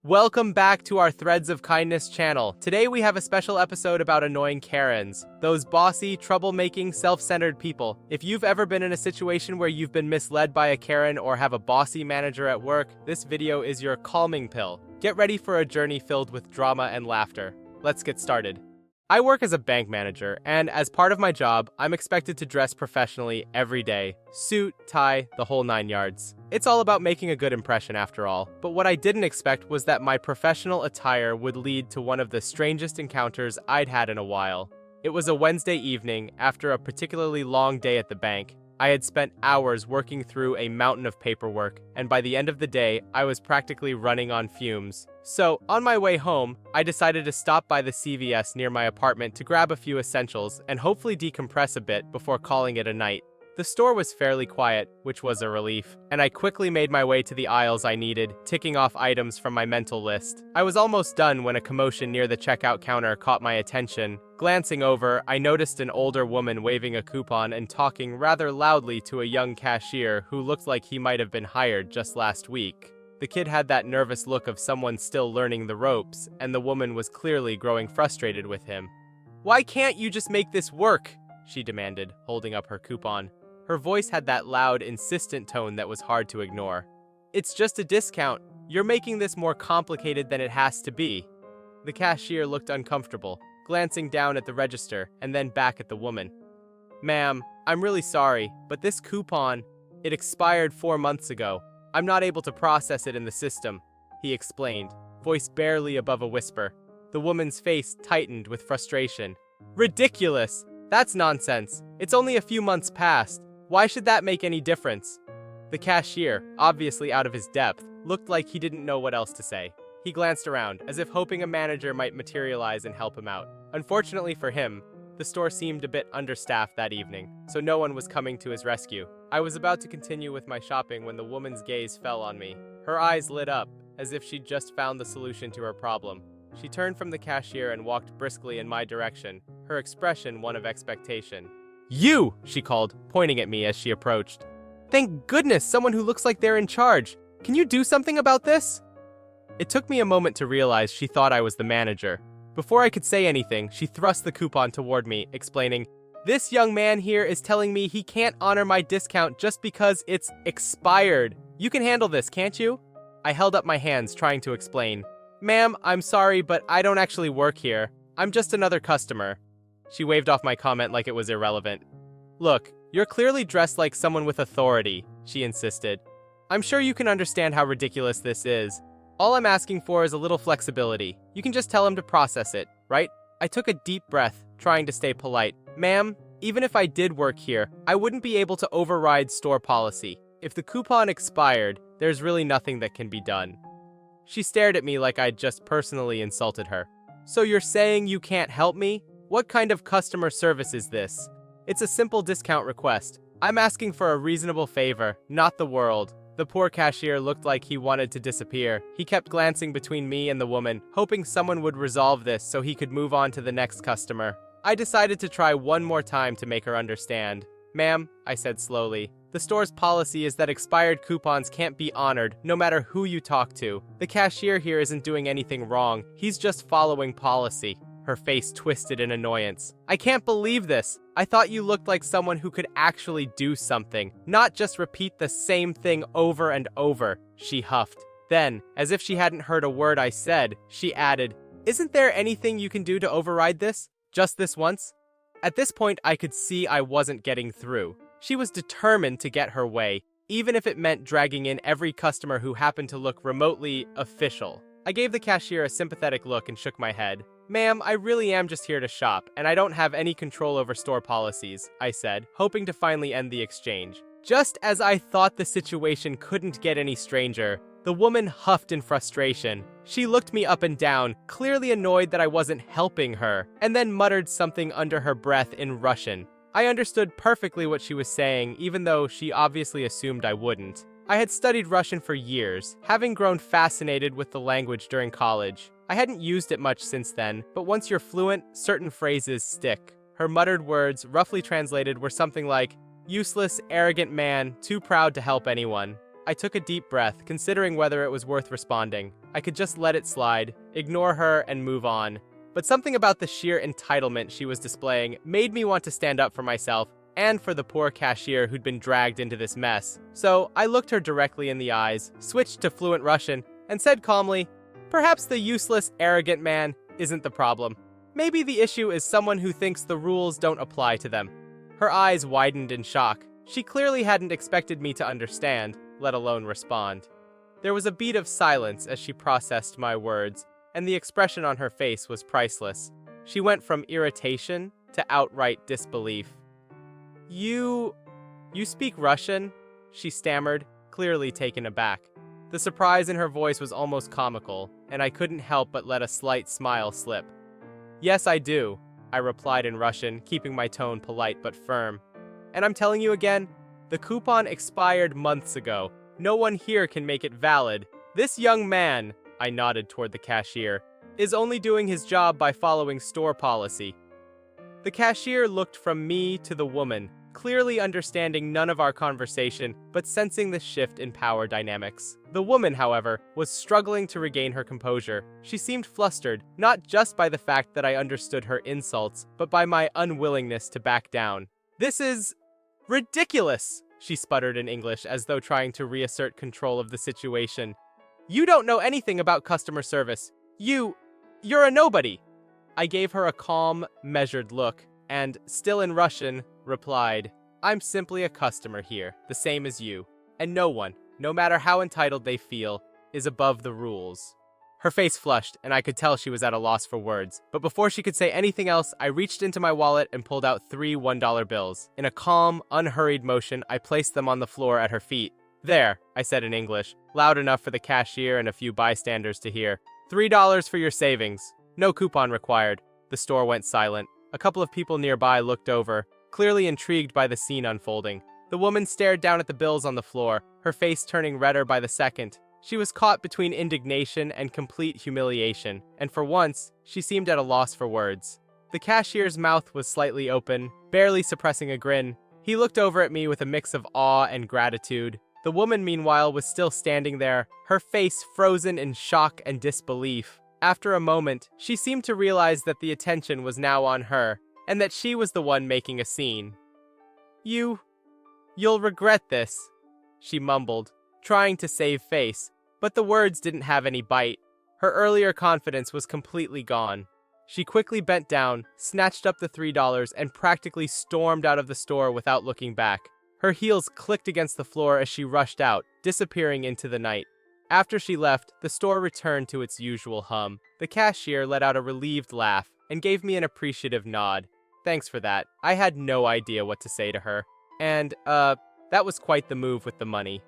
Welcome back to our Threads of Kindness channel. Today we have a special episode about annoying Karens. Those bossy, troublemaking, self-centered people. If you've ever been in a situation where you've been misled by a Karen or have a bossy manager at work, this video is your calming pill. Get ready for a journey filled with drama and laughter. Let's get started. I work as a bank manager, and as part of my job, I'm expected to dress professionally every day. Suit, tie, the whole 9 yards. It's all about making a good impression after all. But what I didn't expect was that my professional attire would lead to one of the strangest encounters I'd had in a while. It was a Wednesday evening after a particularly long day at the bank. I had spent hours working through a mountain of paperwork, and by the end of the day, I was practically running on fumes. So, on my way home, I decided to stop by the CVS near my apartment to grab a few essentials and hopefully decompress a bit before calling it a night. The store was fairly quiet, which was a relief, and I quickly made my way to the aisles I needed, ticking off items from my mental list. I was almost done when a commotion near the checkout counter caught my attention. Glancing over, I noticed an older woman waving a coupon and talking rather loudly to a young cashier who looked like he might have been hired just last week. The kid had that nervous look of someone still learning the ropes, and the woman was clearly growing frustrated with him. "Why can't you just make this work?" she demanded, holding up her coupon. Her voice had that loud, insistent tone that was hard to ignore. "It's just a discount. You're making this more complicated than it has to be." The cashier looked uncomfortable, glancing down at the register and then back at the woman. "Ma'am, I'm really sorry, but this coupon, it expired 4 months ago. I'm not able to process it in the system," he explained, voice barely above a whisper. The woman's face tightened with frustration. "Ridiculous! That's nonsense. It's only a few months past. Why should that make any difference?" The cashier, obviously out of his depth, looked like he didn't know what else to say. He glanced around, as if hoping a manager might materialize and help him out. Unfortunately for him, the store seemed a bit understaffed that evening, so no one was coming to his rescue. I was about to continue with my shopping when the woman's gaze fell on me. Her eyes lit up, as if she'd just found the solution to her problem. She turned from the cashier and walked briskly in my direction, her expression one of expectation. "You!" she called, pointing at me as she approached. "Thank goodness, someone who looks like they're in charge. Can you do something about this?" It took me a moment to realize she thought I was the manager. Before I could say anything, she thrust the coupon toward me, explaining, "This young man here is telling me he can't honor my discount just because it's expired. You can handle this, can't you?" I held up my hands, trying to explain. "Ma'am, I'm sorry, but I don't actually work here. I'm just another customer." She waved off my comment like it was irrelevant. "Look, you're clearly dressed like someone with authority," she insisted. "I'm sure you can understand how ridiculous this is. All I'm asking for is a little flexibility. You can just tell him to process it, right?" I took a deep breath, trying to stay polite. "Ma'am, even if I did work here, I wouldn't be able to override store policy. If the coupon expired, there's really nothing that can be done." She stared at me like I'd just personally insulted her. "So you're saying you can't help me? What kind of customer service is this? It's a simple discount request. I'm asking for a reasonable favor, not the world." The poor cashier looked like he wanted to disappear. He kept glancing between me and the woman, hoping someone would resolve this so he could move on to the next customer. I decided to try one more time to make her understand. "Ma'am," I said slowly, "the store's policy is that expired coupons can't be honored, no matter who you talk to. The cashier here isn't doing anything wrong. He's just following policy." Her face twisted in annoyance. "I can't believe this. I thought you looked like someone who could actually do something, not just repeat the same thing over and over," she huffed. Then, as if she hadn't heard a word I said, she added, "Isn't there anything you can do to override this? Just this once?" At this point, I could see I wasn't getting through. She was determined to get her way, even if it meant dragging in every customer who happened to look remotely official. I gave the cashier a sympathetic look and shook my head. "Ma'am, I really am just here to shop, and I don't have any control over store policies," I said, hoping to finally end the exchange. Just as I thought the situation couldn't get any stranger, the woman huffed in frustration. She looked me up and down, clearly annoyed that I wasn't helping her, and then muttered something under her breath in Russian. I understood perfectly what she was saying, even though she obviously assumed I wouldn't. I had studied Russian for years, having grown fascinated with the language during college. I hadn't used it much since then, but once you're fluent, certain phrases stick. Her muttered words, roughly translated, were something like, "Useless, arrogant man, too proud to help anyone." I took a deep breath, considering whether it was worth responding. I could just let it slide, ignore her, and move on. But something about the sheer entitlement she was displaying made me want to stand up for myself and for the poor cashier who'd been dragged into this mess. So I looked her directly in the eyes, switched to fluent Russian, and said calmly, "Perhaps the useless, arrogant man isn't the problem. Maybe the issue is someone who thinks the rules don't apply to them." Her eyes widened in shock. She clearly hadn't expected me to understand, let alone respond. There was a beat of silence as she processed my words, and the expression on her face was priceless. She went from irritation to outright disbelief. You speak Russian?" she stammered, clearly taken aback. The surprise in her voice was almost comical, and I couldn't help but let a slight smile slip. "Yes, I do," I replied in Russian, keeping my tone polite but firm. "And I'm telling you again, the coupon expired months ago. No one here can make it valid. This young man," I nodded toward the cashier, "is only doing his job by following store policy." The cashier looked from me to the woman, clearly understanding none of our conversation, but sensing the shift in power dynamics. The woman, however, was struggling to regain her composure. She seemed flustered, not just by the fact that I understood her insults, but by my unwillingness to back down. "This is ridiculous," she sputtered in English as though trying to reassert control of the situation. "You don't know anything about customer service. You're a nobody." I gave her a calm, measured look, and, still in Russian, replied, "I'm simply a customer here, the same as you, and no one, no matter how entitled they feel, is above the rules." Her face flushed, and I could tell she was at a loss for words. But before she could say anything else, I reached into my wallet and pulled out 3 $1 bills. In a calm, unhurried motion, I placed them on the floor at her feet. "There," I said in English, loud enough for the cashier and a few bystanders to hear. $3 for your savings. No coupon required." The store went silent. A couple of people nearby looked over, clearly intrigued by the scene unfolding. The woman stared down at the bills on the floor, her face turning redder by the second. She was caught between indignation and complete humiliation, and for once, she seemed at a loss for words. The cashier's mouth was slightly open, barely suppressing a grin. He looked over at me with a mix of awe and gratitude. The woman, meanwhile, was still standing there, her face frozen in shock and disbelief. After a moment, she seemed to realize that the attention was now on her, and that she was the one making a scene. You'll regret this," she mumbled, trying to save face, but the words didn't have any bite. Her earlier confidence was completely gone. She quickly bent down, snatched up the $3, and practically stormed out of the store without looking back. Her heels clicked against the floor as she rushed out, disappearing into the night. After she left, the store returned to its usual hum. The cashier let out a relieved laugh and gave me an appreciative nod. Thanks for that. I had no idea what to say to her. And, that was quite the move with the money.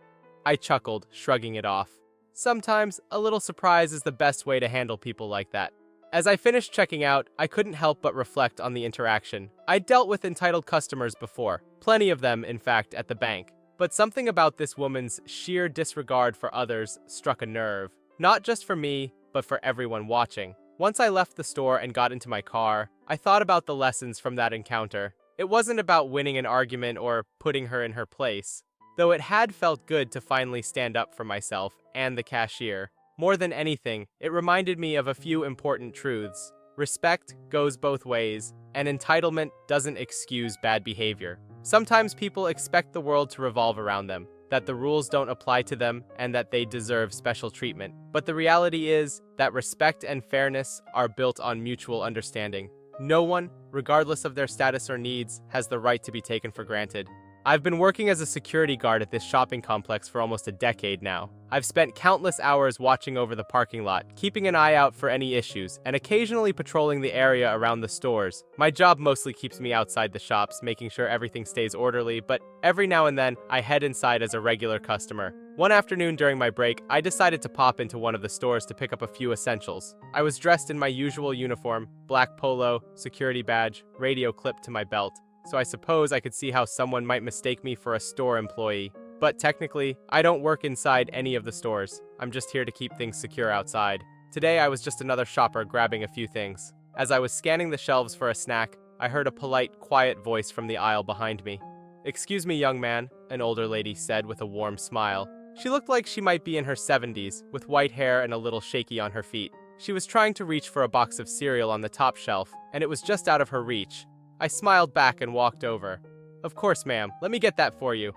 I chuckled, shrugging it off. Sometimes, a little surprise is the best way to handle people like that. As I finished checking out, I couldn't help but reflect on the interaction. I'd dealt with entitled customers before, plenty of them, in fact, at the bank. But something about this woman's sheer disregard for others struck a nerve. Not just for me, but for everyone watching. Once I left the store and got into my car, I thought about the lessons from that encounter. It wasn't about winning an argument or putting her in her place, though it had felt good to finally stand up for myself and the cashier. More than anything, it reminded me of a few important truths. Respect goes both ways, and entitlement doesn't excuse bad behavior. Sometimes people expect the world to revolve around them, that the rules don't apply to them, and that they deserve special treatment. But the reality is that respect and fairness are built on mutual understanding. No one, regardless of their status or needs, has the right to be taken for granted. I've been working as a security guard at this shopping complex for almost a decade now. I've spent countless hours watching over the parking lot, keeping an eye out for any issues, and occasionally patrolling the area around the stores. My job mostly keeps me outside the shops, making sure everything stays orderly, but every now and then, I head inside as a regular customer. One afternoon during my break, I decided to pop into one of the stores to pick up a few essentials. I was dressed in my usual uniform, black polo, security badge, radio clipped to my belt. So I suppose I could see how someone might mistake me for a store employee. But technically, I don't work inside any of the stores. I'm just here to keep things secure outside. Today I was just another shopper grabbing a few things. As I was scanning the shelves for a snack, I heard a polite, quiet voice from the aisle behind me. "Excuse me, young man," an older lady said with a warm smile. She looked like she might be in her 70s, with white hair and a little shaky on her feet. She was trying to reach for a box of cereal on the top shelf, and it was just out of her reach. I smiled back and walked over. "Of course, ma'am. Let me get that for you."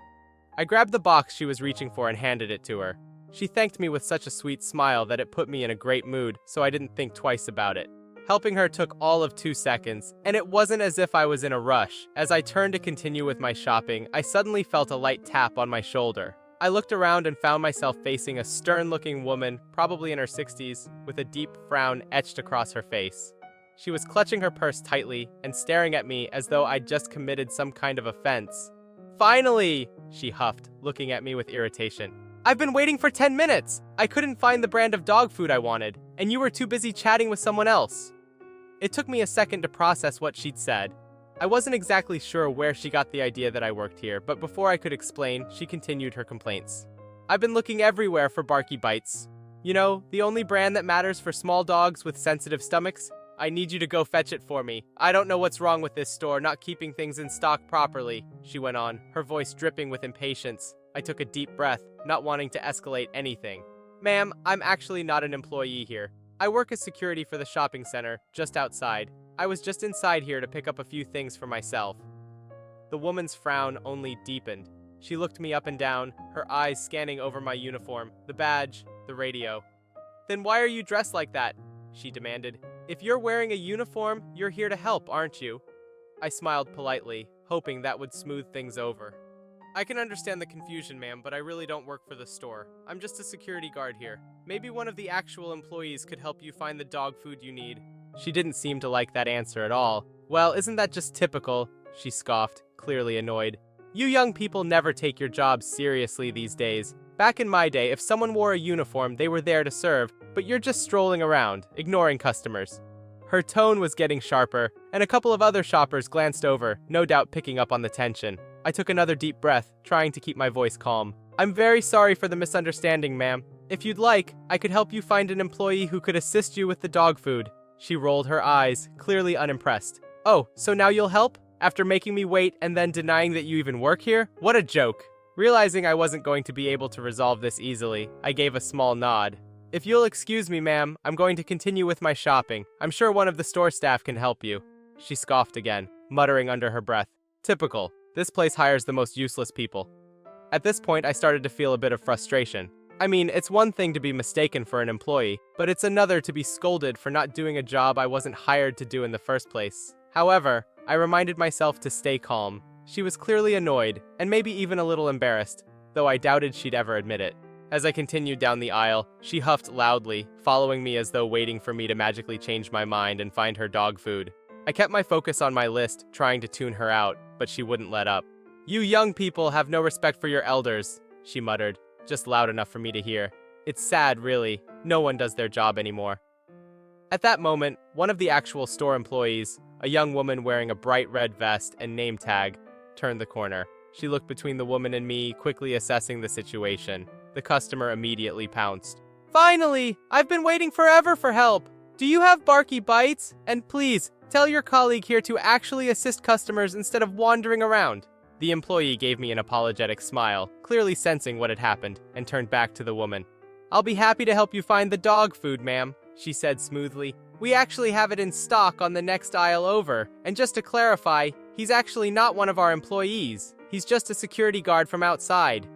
I grabbed the box she was reaching for and handed it to her. She thanked me with such a sweet smile that it put me in a great mood, so I didn't think twice about it. Helping her took all of 2 seconds, and it wasn't as if I was in a rush. As I turned to continue with my shopping, I suddenly felt a light tap on my shoulder. I looked around and found myself facing a stern-looking woman, probably in her 60s, with a deep frown etched across her face. She was clutching her purse tightly and staring at me as though I'd just committed some kind of offense. "Finally!" she huffed, looking at me with irritation. "I've been waiting for 10 minutes! I couldn't find the brand of dog food I wanted, and you were too busy chatting with someone else." It took me a second to process what she'd said. I wasn't exactly sure where she got the idea that I worked here, but before I could explain, she continued her complaints. "I've been looking everywhere for Barky Bites. You know, the only brand that matters for small dogs with sensitive stomachs? I need you to go fetch it for me. I don't know what's wrong with this store not keeping things in stock properly," she went on, her voice dripping with impatience. I took a deep breath, not wanting to escalate anything. "Ma'am, I'm actually not an employee here. I work as security for the shopping center, just outside. I was just inside here to pick up a few things for myself." The woman's frown only deepened. She looked me up and down, her eyes scanning over my uniform, the badge, the radio. "Then why are you dressed like that?" she demanded. "If you're wearing a uniform, you're here to help, aren't you?" I smiled politely, hoping that would smooth things over. "I can understand the confusion, ma'am, but I really don't work for the store. I'm just a security guard here. Maybe one of the actual employees could help you find the dog food you need." She didn't seem to like that answer at all. "Well, isn't that just typical?" she scoffed, clearly annoyed. "You young people never take your jobs seriously these days. Back in my day, if someone wore a uniform, they were there to serve, but you're just strolling around, ignoring customers." Her tone was getting sharper, and a couple of other shoppers glanced over, no doubt picking up on the tension. I took another deep breath, trying to keep my voice calm. "I'm very sorry for the misunderstanding, ma'am. If you'd like, I could help you find an employee who could assist you with the dog food." She rolled her eyes, clearly unimpressed. "Oh, so now you'll help? After making me wait and then denying that you even work here? What a joke." Realizing I wasn't going to be able to resolve this easily, I gave a small nod. "If you'll excuse me, ma'am, I'm going to continue with my shopping. I'm sure one of the store staff can help you." She scoffed again, muttering under her breath. Typical. This place hires the most useless people. At this point, I started to feel a bit of frustration. I mean, it's one thing to be mistaken for an employee, but it's another to be scolded for not doing a job I wasn't hired to do in the first place. However, I reminded myself to stay calm. She was clearly annoyed, and maybe even a little embarrassed, though I doubted she'd ever admit it. As I continued down the aisle, she huffed loudly, following me as though waiting for me to magically change my mind and find her dog food. I kept my focus on my list, trying to tune her out, but she wouldn't let up. "You young people have no respect for your elders," she muttered, just loud enough for me to hear. It's sad, really. No one does their job anymore. At that moment, one of the actual store employees, a young woman wearing a bright red vest and name tag, turned the corner. She looked between the woman and me, quickly assessing the situation. The customer immediately pounced. "Finally! I've been waiting forever for help! Do you have Barky Bites? And please, tell your colleague here to actually assist customers instead of wandering around." The employee gave me an apologetic smile, clearly sensing what had happened, and turned back to the woman. "I'll be happy to help you find the dog food, ma'am," she said smoothly. "We actually have it in stock on the next aisle over, and just to clarify, he's actually not one of our employees. He's just a security guard from outside."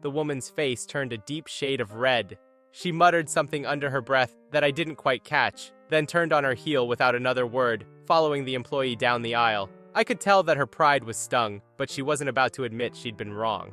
The woman's face turned a deep shade of red. She muttered something under her breath that I didn't quite catch, then turned on her heel without another word, following the employee down the aisle. I could tell that her pride was stung, but she wasn't about to admit she'd been wrong.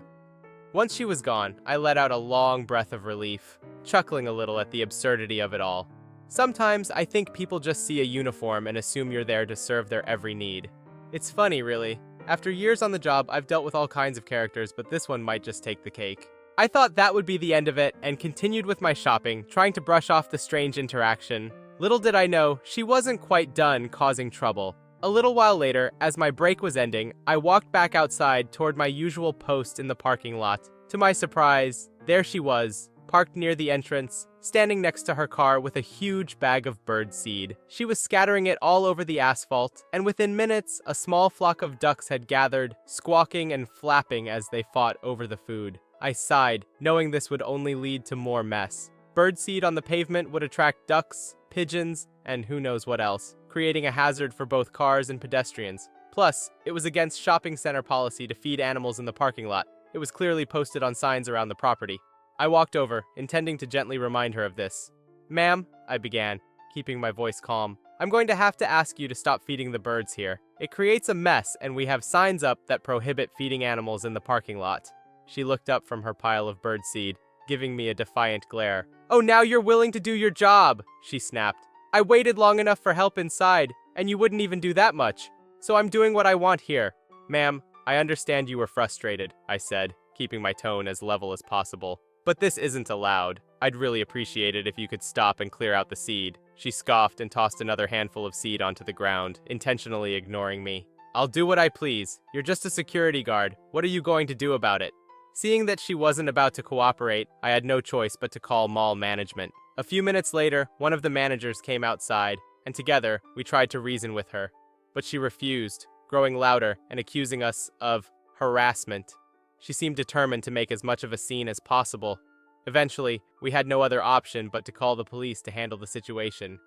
Once she was gone, I let out a long breath of relief, chuckling a little at the absurdity of it all. Sometimes I think people just see a uniform and assume you're there to serve their every need. It's funny, really. After years on the job, I've dealt with all kinds of characters, but this one might just take the cake. I thought that would be the end of it, and continued with my shopping, trying to brush off the strange interaction. Little did I know, she wasn't quite done causing trouble. A little while later, as my break was ending, I walked back outside toward my usual post in the parking lot. To my surprise, there she was, parked near the entrance, standing next to her car with a huge bag of bird seed. She was scattering it all over the asphalt, and within minutes, a small flock of ducks had gathered, squawking and flapping as they fought over the food. I sighed, knowing this would only lead to more mess. Birdseed on the pavement would attract ducks, pigeons, and who knows what else, creating a hazard for both cars and pedestrians. Plus, it was against shopping center policy to feed animals in the parking lot. It was clearly posted on signs around the property. I walked over, intending to gently remind her of this. "Ma'am," I began, keeping my voice calm, "I'm going to have to ask you to stop feeding the birds here. It creates a mess, and we have signs up that prohibit feeding animals in the parking lot." She looked up from her pile of birdseed, giving me a defiant glare. "Oh, now you're willing to do your job," she snapped. "I waited long enough for help inside, and you wouldn't even do that much. So I'm doing what I want here." "Ma'am, I understand you were frustrated," I said, keeping my tone as level as possible. "But this isn't allowed. I'd really appreciate it if you could stop and clear out the seed." She scoffed and tossed another handful of seed onto the ground, intentionally ignoring me. "I'll do what I please. You're just a security guard. What are you going to do about it?" Seeing that she wasn't about to cooperate, I had no choice but to call mall management. A few minutes later, one of the managers came outside, and together, we tried to reason with her. But she refused, growing louder and accusing us of harassment. She seemed determined to make as much of a scene as possible. Eventually, we had no other option but to call the police to handle the situation.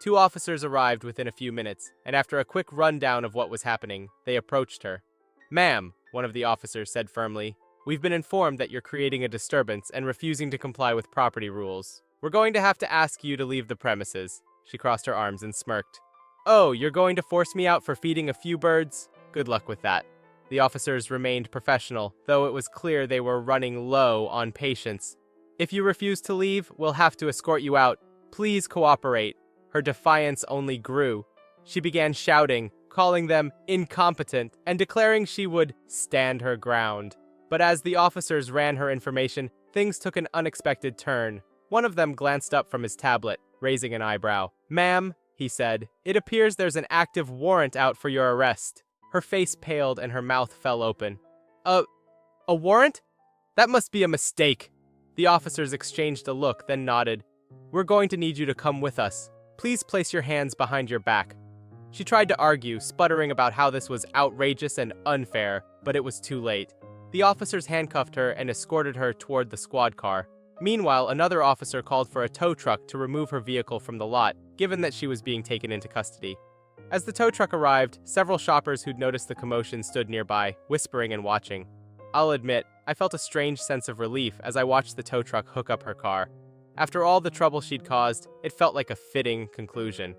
2 officers arrived within a few minutes, and after a quick rundown of what was happening, they approached her. "Ma'am," one of the officers said firmly, "we've been informed that you're creating a disturbance and refusing to comply with property rules. We're going to have to ask you to leave the premises." She crossed her arms and smirked. "Oh, you're going to force me out for feeding a few birds? Good luck with that." The officers remained professional, though it was clear they were running low on patience. "If you refuse to leave, we'll have to escort you out. Please cooperate." Her defiance only grew. She began shouting, calling them incompetent, and declaring she would stand her ground. But as the officers ran her information, things took an unexpected turn. One of them glanced up from his tablet, raising an eyebrow. "Ma'am," he said, "it appears there's an active warrant out for your arrest." Her face paled and her mouth fell open. A warrant? That must be a mistake." The officers exchanged a look, then nodded. "We're going to need you to come with us. Please place your hands behind your back." She tried to argue, sputtering about how this was outrageous and unfair, but it was too late. The officers handcuffed her and escorted her toward the squad car. Meanwhile, another officer called for a tow truck to remove her vehicle from the lot, given that she was being taken into custody. As the tow truck arrived, several shoppers who'd noticed the commotion stood nearby, whispering and watching. I'll admit, I felt a strange sense of relief as I watched the tow truck hook up her car. After all the trouble she'd caused, it felt like a fitting conclusion.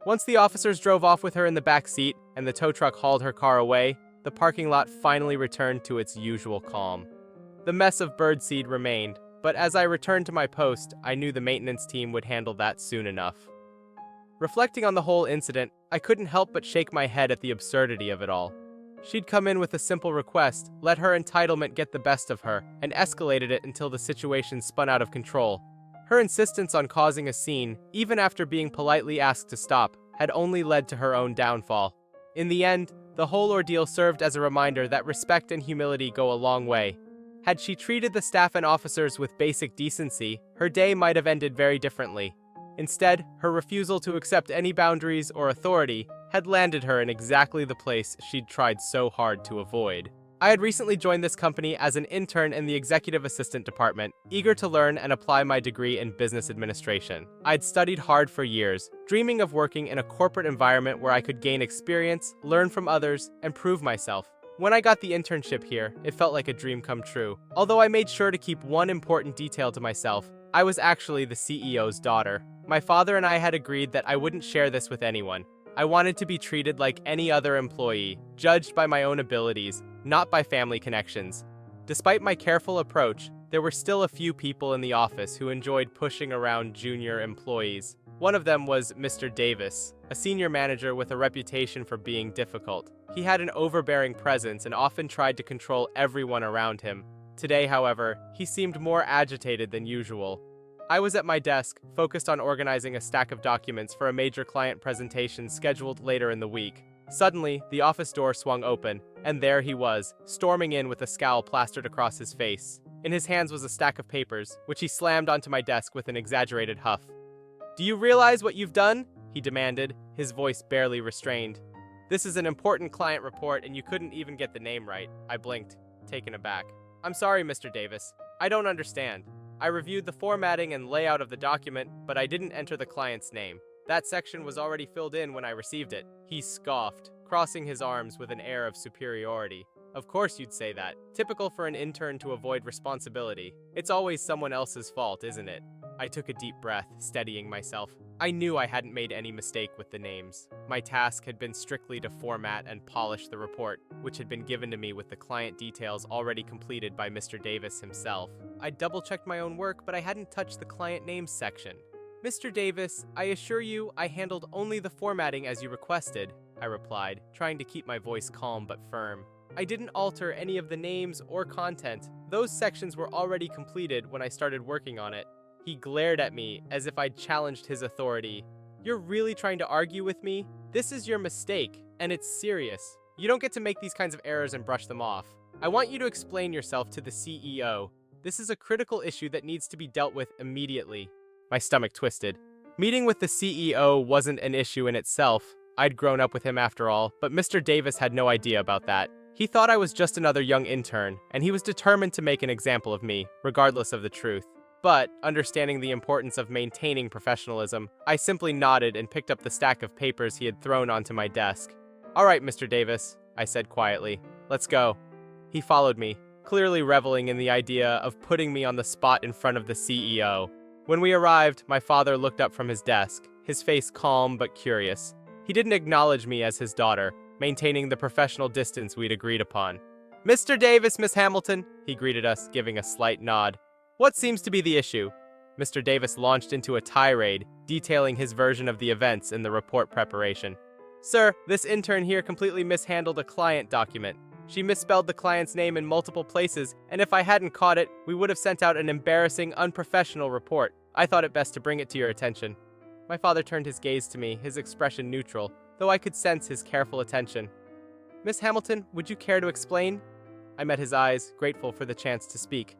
Once the officers drove off with her in the back seat and the tow truck hauled her car away, the parking lot finally returned to its usual calm. The mess of birdseed remained, but as I returned to my post, I knew the maintenance team would handle that soon enough. Reflecting on the whole incident, I couldn't help but shake my head at the absurdity of it all. She'd come in with a simple request, let her entitlement get the best of her, and escalated it until the situation spun out of control. Her insistence on causing a scene, even after being politely asked to stop, had only led to her own downfall. In the end, the whole ordeal served as a reminder that respect and humility go a long way. Had she treated the staff and officers with basic decency, her day might have ended very differently. Instead, her refusal to accept any boundaries or authority had landed her in exactly the place she'd tried so hard to avoid. I had recently joined this company as an intern in the executive assistant department, eager to learn and apply my degree in business administration. I'd studied hard for years, dreaming of working in a corporate environment where I could gain experience, learn from others, and prove myself. When I got the internship here, it felt like a dream come true. Although I made sure to keep one important detail to myself, I was actually the CEO's daughter. My father and I had agreed that I wouldn't share this with anyone. I wanted to be treated like any other employee, judged by my own abilities, not by family connections. Despite my careful approach, there were still a few people in the office who enjoyed pushing around junior employees. One of them was Mr. Davis, a senior manager with a reputation for being difficult. He had an overbearing presence and often tried to control everyone around him. Today, however, he seemed more agitated than usual. I was at my desk, focused on organizing a stack of documents for a major client presentation scheduled later in the week. Suddenly, the office door swung open, and there he was, storming in with a scowl plastered across his face. In his hands was a stack of papers, which he slammed onto my desk with an exaggerated huff. "Do you realize what you've done?" he demanded, his voice barely restrained. "This is an important client report and you couldn't even get the name right." I blinked, taken aback. I'm sorry, Mr. Davis. I don't understand. I reviewed the formatting and layout of the document, but I didn't enter the client's name. That section was already filled in when I received it. He scoffed, crossing his arms with an air of superiority. Of course you'd say that. Typical for an intern to avoid responsibility. It's always someone else's fault, isn't it? I took a deep breath, steadying myself. I knew I hadn't made any mistake with the names. My task had been strictly to format and polish the report, which had been given to me with the client details already completed by Mr. Davis himself. I double-checked my own work, but I hadn't touched the client names section. Mr. Davis, I assure you I handled only the formatting as you requested, I replied, trying to keep my voice calm but firm. I didn't alter any of the names or content. Those sections were already completed when I started working on it. He glared at me as if I'd challenged his authority. You're really trying to argue with me? This is your mistake, and it's serious. You don't get to make these kinds of errors and brush them off. I want you to explain yourself to the CEO. This is a critical issue that needs to be dealt with immediately. My stomach twisted. Meeting with the CEO wasn't an issue in itself. I'd grown up with him after all, but Mr. Davis had no idea about that. He thought I was just another young intern, and he was determined to make an example of me, regardless of the truth. But, understanding the importance of maintaining professionalism, I simply nodded and picked up the stack of papers he had thrown onto my desk. All right, Mr. Davis, I said quietly. Let's go. He followed me, clearly reveling in the idea of putting me on the spot in front of the CEO. When we arrived, my father looked up from his desk, his face calm but curious. He didn't acknowledge me as his daughter, maintaining the professional distance we'd agreed upon. Mr. Davis, Miss Hamilton, he greeted us, giving a slight nod. What seems to be the issue? Mr. Davis launched into a tirade, detailing his version of the events in the report preparation. Sir, this intern here completely mishandled a client document. She misspelled the client's name in multiple places, and if I hadn't caught it, we would have sent out an embarrassing, unprofessional report. I thought it best to bring it to your attention. My father turned his gaze to me, his expression neutral, though I could sense his careful attention. Miss Hamilton, would you care to explain? I met his eyes, grateful for the chance to speak.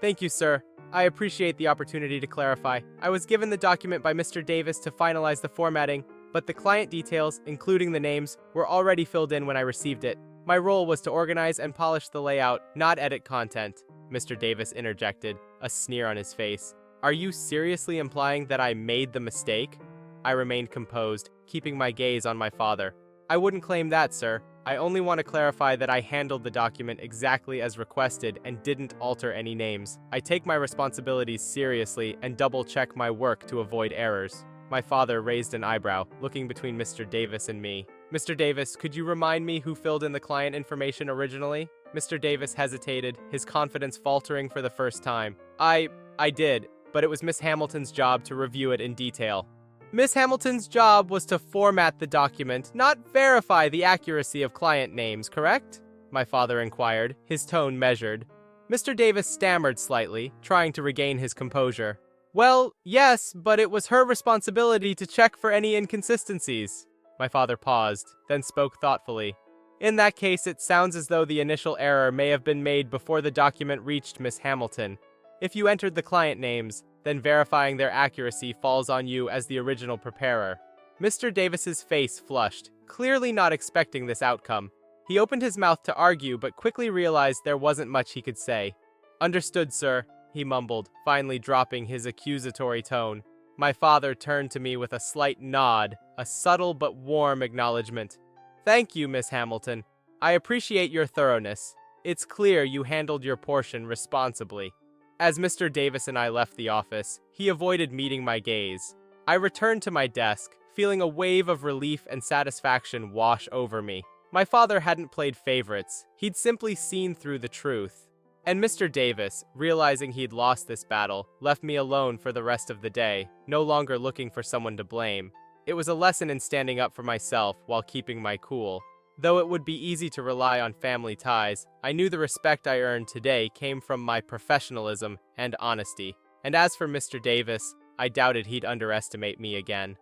Thank you, sir. I appreciate the opportunity to clarify. I was given the document by Mr. Davis to finalize the formatting, but the client details, including the names, were already filled in when I received it. My role was to organize and polish the layout, not edit content, Mr. Davis interjected, a sneer on his face. Are you seriously implying that I made the mistake? I remained composed, keeping my gaze on my father. I wouldn't claim that, sir. I only want to clarify that I handled the document exactly as requested and didn't alter any names. I take my responsibilities seriously and double-check my work to avoid errors. My father raised an eyebrow, looking between Mr. Davis and me. Mr. Davis, could you remind me who filled in the client information originally? Mr. Davis hesitated, his confidence faltering for the first time. I did, but it was Miss Hamilton's job to review it in detail. Miss Hamilton's job was to format the document, not verify the accuracy of client names, correct? My father inquired, his tone measured. Mr. Davis stammered slightly, trying to regain his composure. Well, yes, but it was her responsibility to check for any inconsistencies. My father paused, then spoke thoughtfully. In that case, it sounds as though the initial error may have been made before the document reached Miss Hamilton. If you entered the client names, then verifying their accuracy falls on you as the original preparer. Mr. Davis's face flushed, clearly not expecting this outcome. He opened his mouth to argue, but quickly realized there wasn't much he could say. Understood, sir, he mumbled, finally dropping his accusatory tone. My father turned to me with a slight nod, a subtle but warm acknowledgement. Thank you, Miss Hamilton. I appreciate your thoroughness. It's clear you handled your portion responsibly. As Mr. Davis and I left the office, he avoided meeting my gaze. I returned to my desk, feeling a wave of relief and satisfaction wash over me. My father hadn't played favorites. He'd simply seen through the truth. And Mr. Davis, realizing he'd lost this battle, left me alone for the rest of the day, no longer looking for someone to blame. It was a lesson in standing up for myself while keeping my cool. Though it would be easy to rely on family ties, I knew the respect I earned today came from my professionalism and honesty. And as for Mr. Davis, I doubted he'd underestimate me again.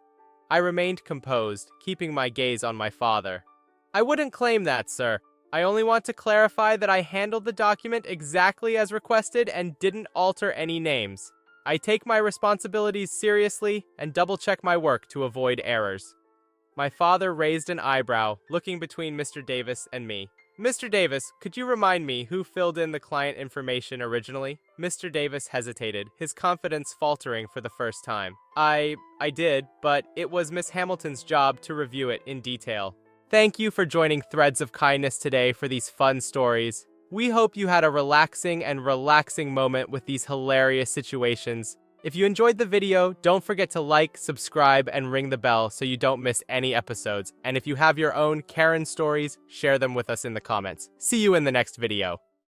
I remained composed, keeping my gaze on my father. I wouldn't claim that, sir. I only want to clarify that I handled the document exactly as requested and didn't alter any names. I take my responsibilities seriously and double-check my work to avoid errors. My father raised an eyebrow, looking between Mr. Davis and me. Mr. Davis, could you remind me who filled in the client information originally? Mr. Davis hesitated, his confidence faltering for the first time. I did, but it was Miss Hamilton's job to review it in detail. Thank you for joining Threads of Kindness today for these fun stories. We hope you had a relaxing moment with these hilarious situations. If you enjoyed the video, don't forget to like, subscribe, and ring the bell so you don't miss any episodes. And if you have your own Karen stories, share them with us in the comments. See you in the next video.